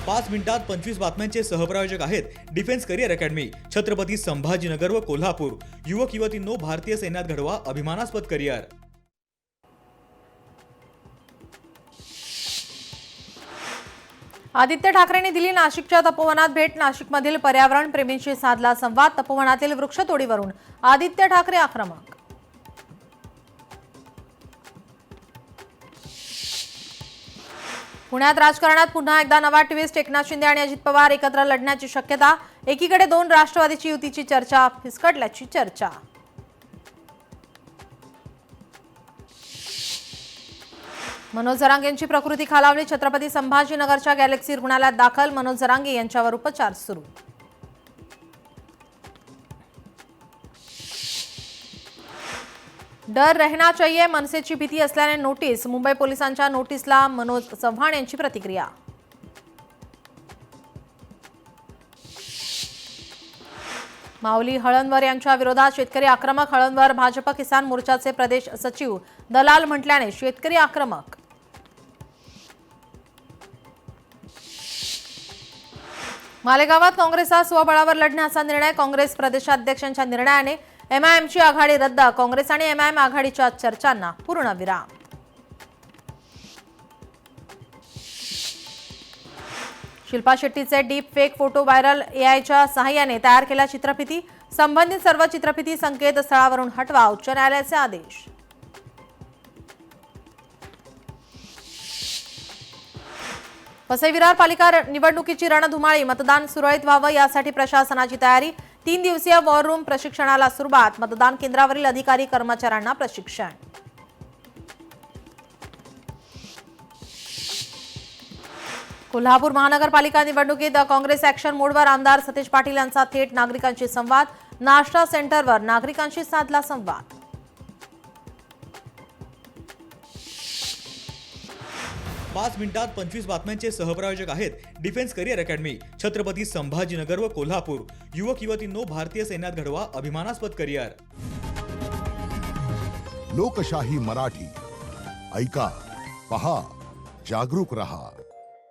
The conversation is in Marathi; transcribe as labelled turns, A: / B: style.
A: 5 मिनिटात 25 बातम्यांचे सहप्रायोजक आहेत defence career academy, Chhatrapati Sambhajinagar व कोल्हापूर। युवक युवतींनो, भारतीय सैन्यात घडवा अभिमानास्पद करिअर।
B: आदित्य ठाकरेंनी दिली नाशिकच्या तपोवनात भेट। नाशिकमधील पर्यावरण प्रेमींशी साधला संवाद। तपोवनातील वृक्षतोडीवरून आदित्य ठाकरे आक्रमक। पुण्यात राजकारणात पुन्हा एकदा नवा ट्विस्ट। एकनाथ शिंदे आणि अजित पवार एकत्र लढण्याची शक्यता। एकीकडे 2 राष्ट्रवादीची युतीची चर्चा फिसकटल्याची चर्चा। मनोज जरांगेंची प्रकृती खालावली। छत्रपती संभाजीनगरच्या गॅलेक्सी रुग्णालयात दाखल। मनोज जरांगे यांच्यावर उपचार सुरू। डर रहना चाहिए, मनसेची भीती असल्याने नोटीस। मुंबई पोलिसांच्या नोटीसला मनोज चव्हाण यांची प्रतिक्रिया। माऊली हळणवर यांच्या विरोधात शेतकरी आक्रमक। हळणवर भाजप किसान मोर्चाचे प्रदेश सचिव दलाल म्हटल्याने शेतकरी आक्रमक। मालेगावात काँग्रेसचा स्वबळावर लढण्याचा निर्णय। काँग्रेस प्रदेशाध्यक्षांच्या निर्णयाने एमआयएमची आघाडी रद्द। काँग्रेस आणि एमआयएम आघाडीच्या चर्चांना पूर्णविराम। शिल्पा शेट्टीचे डीप फेक फोटो व्हायरल। एआयच्या सहाय्याने तयार केला चित्रफिती। संबंधित सर्व चित्रफिती संकेतस्थळावरून हटवा। उच्च न्यायालयाचे आदेश। वसई विरार पालिका निवडणुकीची रणधुमाळी। मतदान सुरळीत व्हावं यासाठी प्रशासनाची तयारी। 3 दिवसीय वॉर रूम प्रशिक्षणाला सुरुवात। मतदान केंद्रावरील अधिकारी कर्मचाऱ्यांना प्रशिक्षण। कोल्हापूर महानगरपालिका निवडणुकीत काँग्रेस ॲक्शन मोडवर। आमदार सतेज पाटील यांचा थेट नागरिकांशी संवाद। नाश्ता सेंटरवर नागरिकांशी साधला संवाद।
A: पाच मिनिटात 25 बातम्यांचे सहप्रायोजक आहेत defence career academy, Chhatrapati Sambhajinagar व कोल्हापूर। युवक युवतींनो, भारतीय सैन्यात घडवा अभिमानास्पद करिअर।
C: लोकशाही मराठी ऐका, पहा, जागरूक रहा।